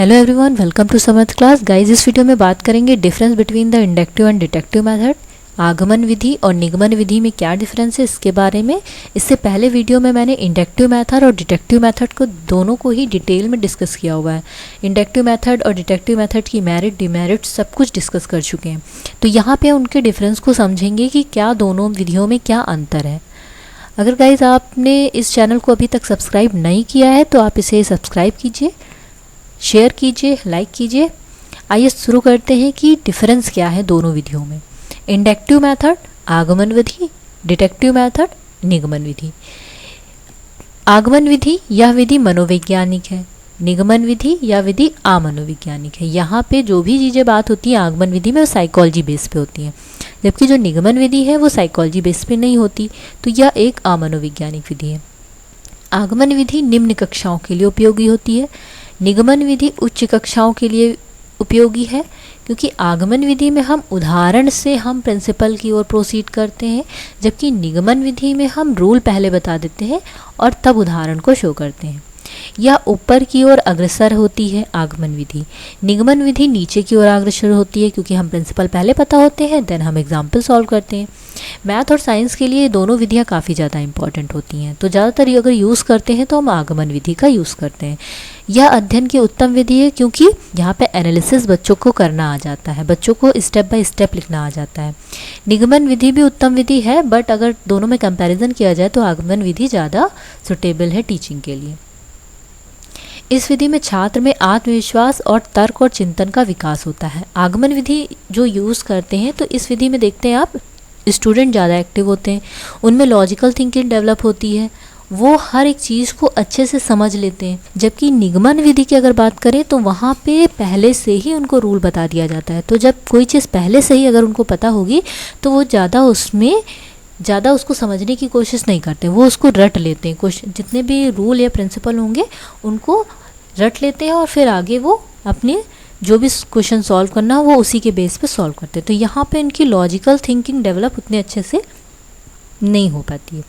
Hello everyone, welcome to Samarth class. Guys, इस video में बात करेंगे difference between the inductive and deductive method. आगमन विधि और निगमन विधि में क्या डिफरेंस है इसके बारे में। इससे पहले वीडियो में मैंने इंडक्टिव मेथड और डिडक्टिव मेथड को दोनों को ही डिटेल में डिस्कस किया हुआ है। इंडक्टिव मेथड और डिडक्टिव मेथड की मेरिट डिमेरिट सब कुछ डिस्कस कर चुके हैं। तो यहाँ पे उनके डिफरेंस को समझेंगे कि क्या दोनों विधियों में क्या अंतर है। अगर गाइज आपने इस चैनल को अभी तक सब्सक्राइब नहीं किया है तो आप इसे सब्सक्राइब कीजिए, शेयर कीजिए, लाइक कीजिए। आइए शुरू करते हैं कि डिफरेंस क्या है दोनों विधियों में। इंडक्टिव मेथड आगमन विधि, डिडक्टिव मेथड निगमन विधि। आगमन विधि यह विधि मनोवैज्ञानिक है, निगमन विधि यह विधि अमनोवैज्ञानिक है। यहाँ पे जो भी चीज़ें बात होती हैं आगमन विधि में वो साइकोलॉजी बेस पे होती हैं, जबकि जो निगमन विधि है वो साइकोलॉजी बेस पे नहीं होती। तो यह एक अमनोवैज्ञानिक विधि है। आगमन विधि निम्न कक्षाओं के लिए उपयोगी होती है, निगमन विधि उच्च कक्षाओं के लिए उपयोगी है, क्योंकि आगमन विधि में हम उदाहरण से हम प्रिंसिपल की ओर प्रोसीड करते हैं, जबकि निगमन विधि में हम रूल पहले बता देते हैं और तब उदाहरण को शो करते हैं। यह ऊपर की ओर अग्रसर होती है आगमन विधि। निगमन विधि नीचे की ओर अग्रसर होती है, क्योंकि हम प्रिंसिपल पहले पता होते हैं, देन हम एग्जाम्पल सॉल्व करते हैं। मैथ और साइंस के लिए दोनों विधियाँ काफ़ी ज़्यादा इंपॉर्टेंट होती हैं, तो ज़्यादातर अगर यूज़ करते हैं तो हम आगमन विधि का यूज़ करते हैं। यह अध्ययन की उत्तम विधि है, क्योंकि यहाँ पे एनालिसिस बच्चों को करना आ जाता है, बच्चों को स्टेप बाय स्टेप लिखना आ जाता है। निगमन विधि भी उत्तम विधि है, बट अगर दोनों में कंपैरिजन किया जाए तो आगमन विधि ज़्यादा सुटेबल है टीचिंग के लिए। इस विधि में छात्र में आत्मविश्वास और तर्क और चिंतन का विकास होता है। आगमन विधि जो यूज़ करते हैं तो इस विधि में देखते हैं आप स्टूडेंट ज़्यादा एक्टिव होते हैं, उनमें लॉजिकल थिंकिंग डेवलप होती है, वो हर एक चीज़ को अच्छे से समझ लेते हैं। जबकि निगमन विधि की अगर बात करें तो वहाँ पे पहले से ही उनको रूल बता दिया जाता है, तो जब कोई चीज़ पहले से ही अगर उनको पता होगी तो वो ज़्यादा उसको समझने की कोशिश नहीं करते, वो उसको रट लेते हैं। कुछ जितने भी रूल या प्रिंसिपल होंगे उनको रट लेते हैं और फिर आगे वो अपने जो भी क्वेश्चन सॉल्व करना वो उसी के बेस पे सॉल्व करते हैं। तो यहाँ पे इनकी लॉजिकल थिंकिंग डेवलप उतने अच्छे से नहीं हो पाती है।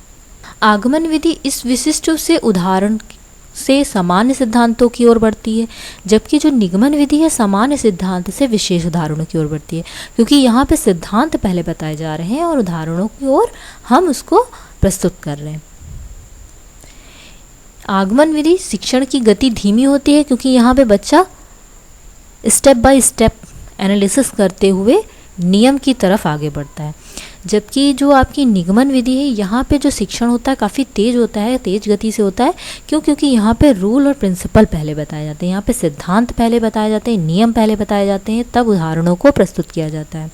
आगमन विधि इस विशिष्ट से उदाहरण से सामान्य सिद्धांतों की ओर बढ़ती है, जबकि जो निगमन विधि है सामान्य सिद्धांत से विशेष उदाहरणों की ओर बढ़ती है, क्योंकि यहाँ पे सिद्धांत पहले बताए जा रहे हैं और उदाहरणों की ओर हम उसको प्रस्तुत कर रहे हैं। आगमन विधि शिक्षण की गति धीमी होती है, क्योंकि यहाँ पे बच्चा स्टेप बाय स्टेप एनालिसिस करते हुए नियम की तरफ आगे बढ़ता है। जबकि जो आपकी निगमन विधि है यहाँ पे जो शिक्षण होता है काफ़ी तेज होता है, तेज गति से होता है। क्यों? क्योंकि यहाँ पे रूल और प्रिंसिपल पहले बताए जाते हैं, यहाँ पे सिद्धांत पहले बताए जाते हैं, नियम पहले बताए जाते हैं, तब उदाहरणों को प्रस्तुत किया जाता है।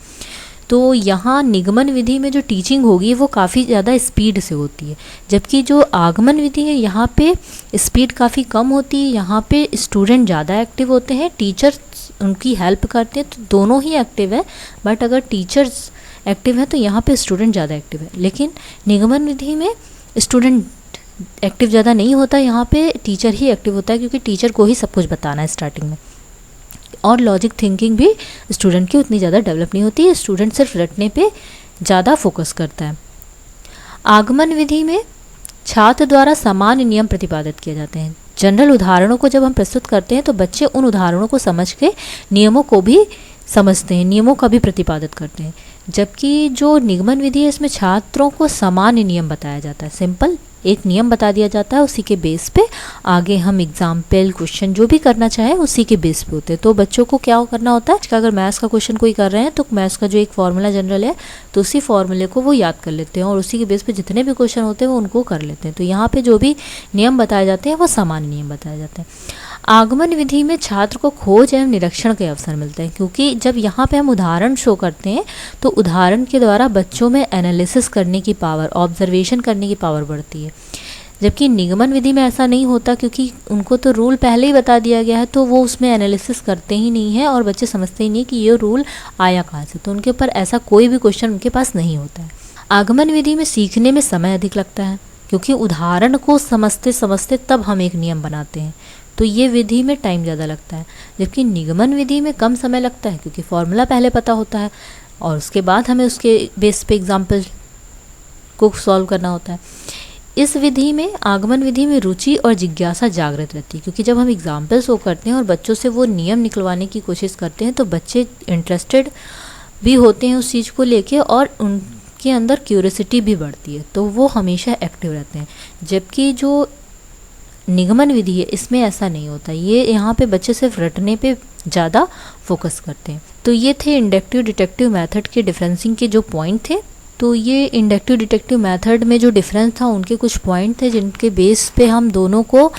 तो यहाँ निगमन विधि में जो टीचिंग होगी वो काफ़ी ज़्यादा स्पीड से होती है, जबकि जो आगमन विधि है यहाँ पे स्पीड काफ़ी कम होती है। यहाँ पे स्टूडेंट ज़्यादा एक्टिव होते हैं, टीचर उनकी हेल्प करते हैं, तो दोनों ही एक्टिव है। बट अगर टीचर्स एक्टिव है तो यहाँ पे स्टूडेंट ज़्यादा एक्टिव है, लेकिन निगमन विधि में स्टूडेंट एक्टिव ज़्यादा नहीं होता, यहाँ पे टीचर ही एक्टिव होता है, क्योंकि टीचर को ही सब कुछ बताना है स्टार्टिंग में। और लॉजिक थिंकिंग भी स्टूडेंट की उतनी ज़्यादा डेवलप नहीं होती है, स्टूडेंट सिर्फ रटने पे ज़्यादा फोकस करता है। आगमन विधि में छात्र द्वारा सामान्य नियम प्रतिपादित किए जाते हैं। जनरल उदाहरणों को जब हम प्रस्तुत करते हैं तो बच्चे उन उदाहरणों को समझ के नियमों को भी समझते हैं, नियमों का भी प्रतिपादित करते हैं। जबकि जो निगमन विधि है इसमें छात्रों को सामान्य नियम बताया जाता है, सिंपल एक नियम बता दिया जाता है, उसी के बेस पे आगे हम एग्जाम्पल क्वेश्चन जो भी करना चाहें उसी के बेस पे होते हैं। तो बच्चों को क्या करना होता है, अगर मैथ्स का क्वेश्चन कोई कर रहे हैं तो मैथ्स का जो एक फार्मूला जनरल है तो उसी फार्मूले को वो याद कर लेते हैं और उसी के बेस पे जितने भी क्वेश्चन होते हैं वो उनको कर लेते हैं। तो यहाँ पे जो भी नियम बताए जाते हैं वो सामान्य नियम बताए जाते हैं। आगमन विधि में छात्र को खोज एवं निरीक्षण के अवसर मिलते हैं, क्योंकि जब यहाँ पे हम उदाहरण शो करते हैं तो उदाहरण के द्वारा बच्चों में एनालिसिस करने की पावर, ऑब्जर्वेशन करने की पावर बढ़ती है। जबकि निगमन विधि में ऐसा नहीं होता, क्योंकि उनको तो रूल पहले ही बता दिया गया है, तो वो उसमें एनालिसिस करते ही नहीं है और बच्चे समझते ही नहीं कि ये रूल आया कहाँ से, तो उनके ऊपर ऐसा कोई भी क्वेश्चन उनके पास नहीं होता है। आगमन विधि में सीखने में समय अधिक लगता है, क्योंकि उदाहरण को समझते समझते तब हम एक नियम बनाते हैं, तो ये विधि में टाइम ज़्यादा लगता है। जबकि निगमन विधि में कम समय लगता है, क्योंकि फॉर्मूला पहले पता होता है और उसके बाद हमें उसके बेस पे एग्जाम्पल को सॉल्व करना होता है। इस विधि में, आगमन विधि में रुचि और जिज्ञासा जागृत रहती है, क्योंकि जब हम एग्जाम्पल शो करते हैं और बच्चों से वो नियम निकलवाने की कोशिश करते हैं तो बच्चे इंटरेस्टेड भी होते हैं उस चीज़ को लेके और उनके अंदर क्यूरियोसिटी भी बढ़ती है, तो वो हमेशा एक्टिव रहते हैं। जबकि जो निगमन विधि है इसमें ऐसा नहीं होता, ये यहाँ पे बच्चे सिर्फ रटने पे ज़्यादा फोकस करते हैं। तो ये थे इंडक्टिव डिडक्टिव मेथड के डिफरेंसिंग के जो पॉइंट थे। तो ये इंडक्टिव डिडक्टिव मेथड में जो डिफरेंस था उनके कुछ पॉइंट थे जिनके बेस पे हम दोनों को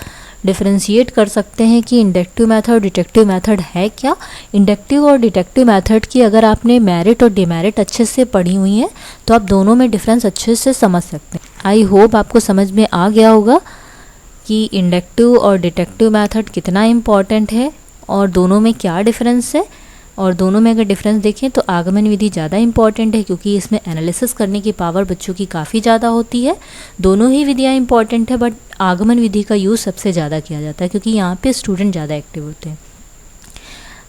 डिफरेंशिएट कर सकते हैं कि इंडक्टिव मेथड और डिडक्टिव मेथड है क्या। इंडक्टिव और डिडक्टिव मेथड की अगर आपने मेरिट और डिमेरिट अच्छे से पढ़ी हुई हैं तो आप दोनों में डिफरेंस अच्छे से समझ सकते हैं। आई होप आपको समझ में आ गया होगा कि इंडक्टिव और डिडक्टिव मेथड कितना इम्पॉर्टेंट है और दोनों में क्या डिफरेंस है। और दोनों में अगर डिफरेंस देखें तो आगमन विधि ज़्यादा इंपॉर्टेंट है क्योंकि इसमें एनालिसिस करने की पावर बच्चों की काफ़ी ज़्यादा होती है। दोनों ही विधियाँ इंपॉर्टेंट है बट आगमन विधि का यूज़ सबसे ज़्यादा किया जाता है क्योंकि यहाँ पे स्टूडेंट ज़्यादा एक्टिव होते हैं।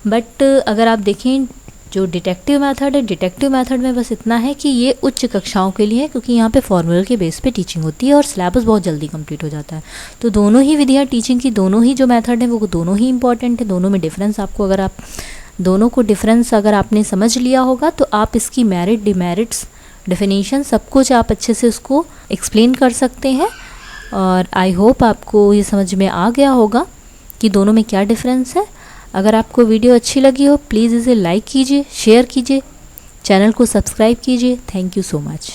बट अगर आप देखें जो डिटेक्टिव मेथड है, डिटेक्टिव मेथड में बस इतना है कि ये उच्च कक्षाओं के लिए है क्योंकि यहाँ पे फॉर्मूला के बेस पे टीचिंग होती है और सिलेबस बहुत जल्दी कंप्लीट हो जाता है। तो दोनों ही विधियाँ टीचिंग की, दोनों ही जो मेथड है वो दोनों ही इंपॉर्टेंट है। दोनों में डिफरेंस आपको, अगर आप दोनों को डिफरेंस अगर आपने समझ लिया होगा तो आप इसकी मेरिट, डिमेरिट्स, डेफिनेशन सब कुछ आप अच्छे से उसको एक्सप्लेन कर सकते हैं। और आई होप आपको ये समझ में आ गया होगा कि दोनों में क्या डिफरेंस है। अगर आपको वीडियो अच्छी लगी हो प्लीज़ इसे लाइक कीजिए, शेयर कीजिए, चैनल को सब्सक्राइब कीजिए। Thank you so much.